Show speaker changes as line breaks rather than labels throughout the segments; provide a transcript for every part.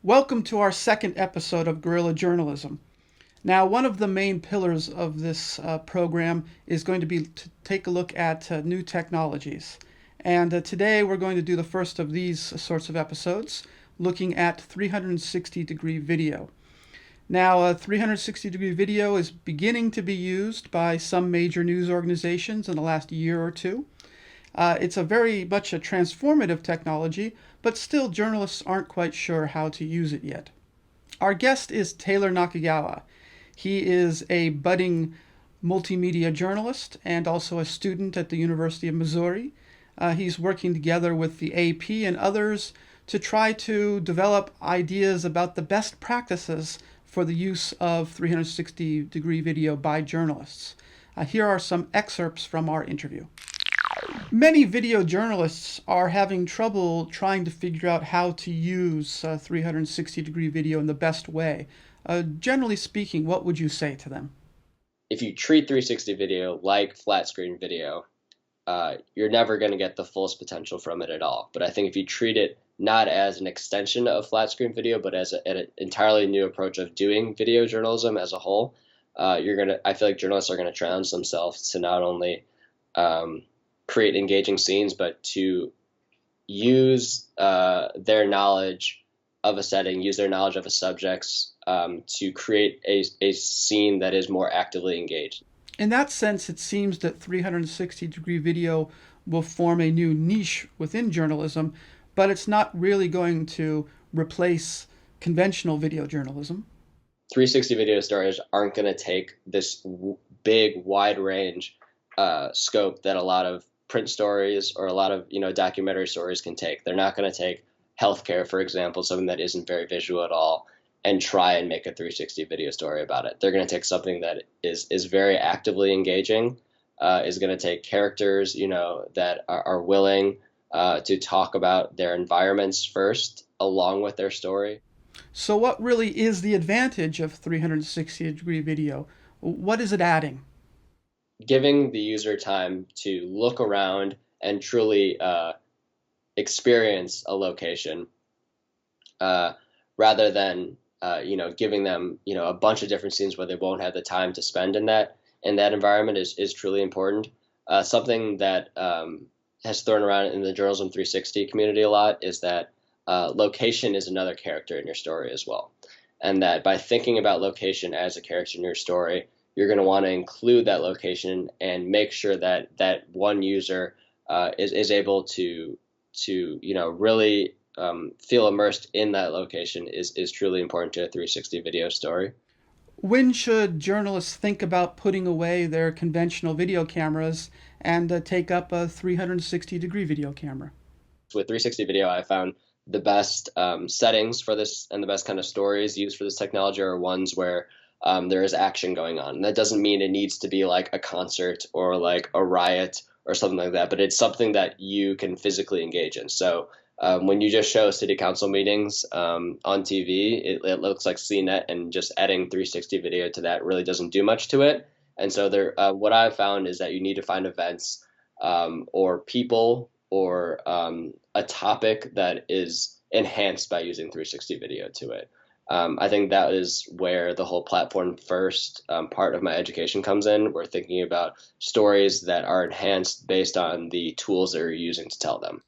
Welcome to our second episode of Guerrilla Journalism. Now, one of the main pillars of this program is going to be to take a look at new technologies. And today we're going to do the first of these sorts of episodes, looking at 360-degree video. Now, 360-degree video is beginning to be used by some major news organizations in the last year or two. It's a very much a transformative technology, but still journalists aren't quite sure how to use it yet. Our guest is Taylor Nakagawa. He is a budding multimedia journalist and also a student at the University of Missouri. He's working together with the AP and others to try to develop ideas about the best practices for the use of 360-degree video by journalists. Here are some excerpts from our interview. Many video journalists are having trouble trying to figure out how to use 360-degree video in the best way. Generally speaking, what would you say to them?
If you treat 360 video like flat screen video, you're never going to get the fullest potential from it at all. But I think if you treat it not as an extension of flat screen video, but as an entirely new approach of doing video journalism as a whole, I feel like journalists are going to challenge themselves to not only create engaging scenes, but to use their knowledge of a setting, use their knowledge of a subjects to create a scene that is more actively engaged.
In that sense, it seems that 360-degree video will form a new niche within journalism, but it's not really going to replace conventional video journalism.
360 video stories aren't going to take this big, wide range scope that a lot of print stories or a lot of documentary stories can take. They're not going to take healthcare, for example, something that isn't very visual at all, and try and make a 360 video story about it. They're going to take something that is very actively engaging, is going to take characters that are willing to talk about their environments first along with their story.
So what really is the advantage of 360-degree video? What is it adding?
Giving the user time to look around and truly experience a location rather than giving them a bunch of different scenes where they won't have the time to spend in that environment is truly important. Something that has thrown around in the Journalism 360 community a lot is that location is another character in your story as well, and that by thinking about location as a character in your story, you're going to want to include that location and make sure that one user is able to really feel immersed in that location is truly important to a 360 video story.
When should journalists think about putting away their conventional video cameras and take up a 360-degree video camera?
With 360 video, I found the best settings for this and the best kind of stories used for this technology are ones where there is action going on. And that doesn't mean it needs to be like a concert or like a riot or something like that, but it's something that you can physically engage in. So when you just show city council meetings on TV, it looks like CNET, and just adding 360 video to that really doesn't do much to it. And so what I've found is that you need to find events or people or a topic that is enhanced by using 360 video to it. I think that is where the whole platform first part of my education comes in. We're thinking about stories that are enhanced based on the tools that you're using to tell them.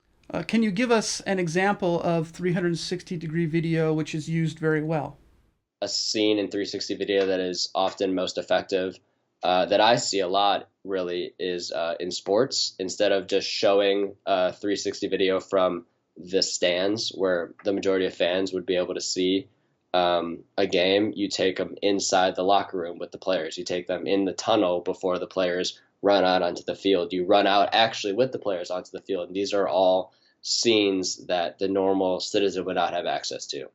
Can you give us an example of 360-degree video which is used very well?
A scene in 360 video that is often most effective that I see a lot really is in sports. Instead of just showing 360 video from the stands where the majority of fans would be able to see a game, you take them inside the locker room with the players. You take them in the tunnel before the players run out onto the field. You run out actually with the players onto the field. And these are all scenes that the normal citizen would not have access to.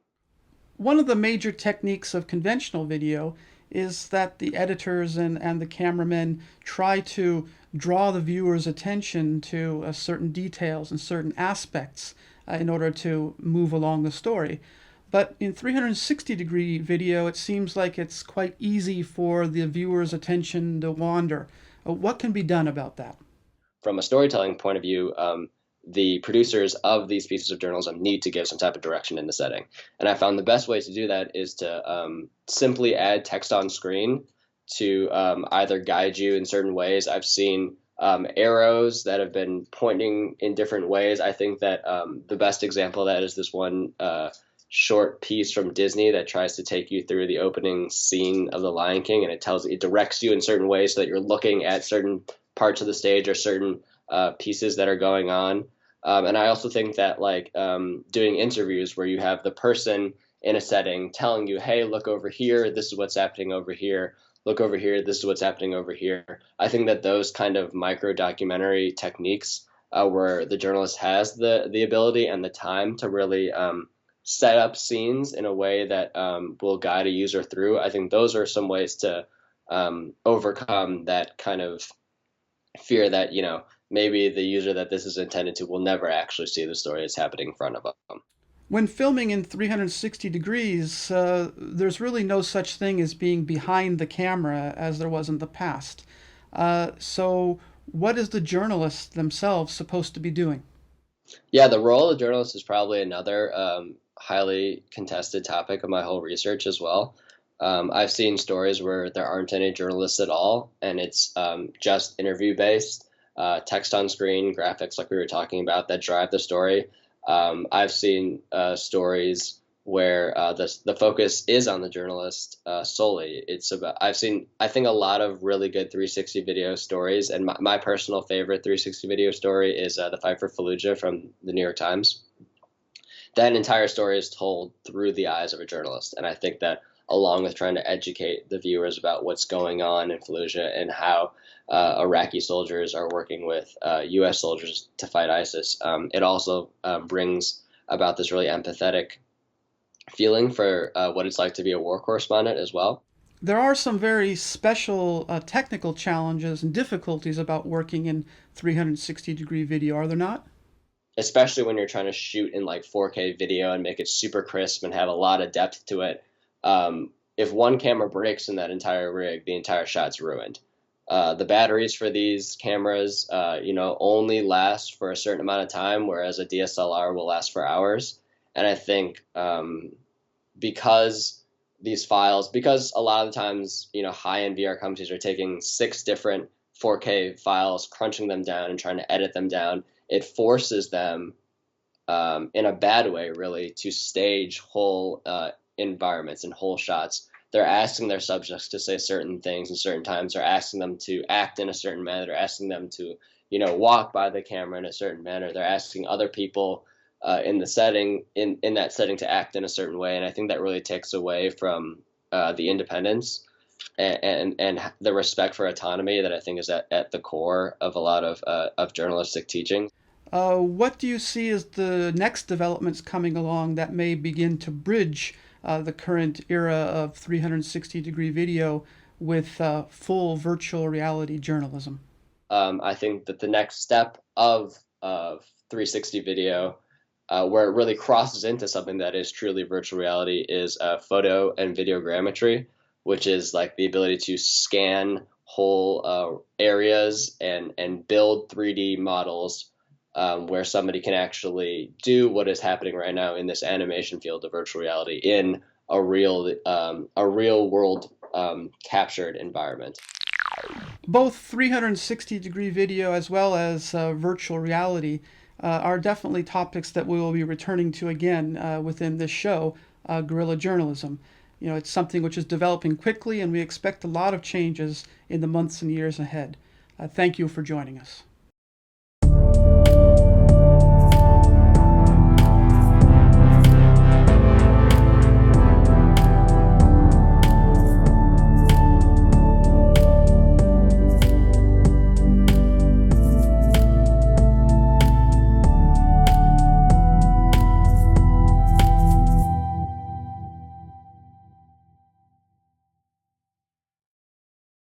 One of the major techniques of conventional video is that the editors and the cameramen try to draw the viewer's attention to certain details and certain aspects in order to move along the story. But in 360-degree video, it seems like it's quite easy for the viewer's attention to wander. What can be done about that?
From a storytelling point of view, the producers of these pieces of journalism need to give some type of direction in the setting. And I found the best way to do that is to simply add text on screen to either guide you in certain ways. I've seen arrows that have been pointing in different ways. I think that the best example of that is this one short piece from Disney that tries to take you through the opening scene of The Lion King, and it directs you in certain ways so that you're looking at certain parts of the stage or certain pieces that are going on. And I also think that doing interviews where you have the person in a setting telling you, hey, look over here, this is what's happening over here. Look over here, this is what's happening over here. I think that those kind of micro documentary techniques where the journalist has the ability and the time to really set up scenes in a way that will guide a user through, I think those are some ways to overcome that kind of fear that, maybe the user that this is intended to will never actually see the story that's happening in front of them.
When filming in 360 degrees, there's really no such thing as being behind the camera as there was in the past. So, what is the journalist themselves supposed to be doing?
Yeah, the role of the journalist is probably another highly contested topic of my whole research as well. I've seen stories where there aren't any journalists at all, and it's just interview based, text on screen, graphics like we were talking about that drive the story. I've seen stories where the focus is on the journalist solely. I think a lot of really good 360 video stories, and my personal favorite 360 video story is the Fight for Fallujah from the New York Times. That entire story is told through the eyes of a journalist, and I think that along with trying to educate the viewers about what's going on in Fallujah and how Iraqi soldiers are working with U.S. soldiers to fight ISIS, it also brings about this really empathetic feeling for what it's like to be a war correspondent as well.
There are some very special technical challenges and difficulties about working in 360-degree video, are there not?
Especially when you're trying to shoot in like 4K video and make it super crisp and have a lot of depth to it. If one camera breaks in that entire rig, the entire shot's ruined. The batteries for these cameras, only last for a certain amount of time, whereas a DSLR will last for hours. And I think because a lot of the times, high-end VR companies are taking 6 different 4K files, crunching them down and trying to edit them down, it forces them in a bad way, really, to stage whole environments and whole shots. They're asking their subjects to say certain things in certain times. They're asking them to act in a certain manner. They're asking them to, walk by the camera in a certain manner. They're asking other people in the setting, in that setting, to act in a certain way. And I think that really takes away from the independence and the respect for autonomy that I think is at the core of a lot of journalistic teaching.
What do you see as the next developments coming along that may begin to bridge the current era of 360-degree video with full virtual reality journalism?
I think that the next step of 360 video, where it really crosses into something that is truly virtual reality, is photo and videogrammetry, which is like the ability to scan whole areas and build 3D models where somebody can actually do what is happening right now in this animation field of virtual reality in a real world captured environment.
Both 360-degree video as well as virtual reality are definitely topics that we will be returning to again within this show, Guerrilla Journalism. It's something which is developing quickly, and we expect a lot of changes in the months and years ahead. Thank you for joining us.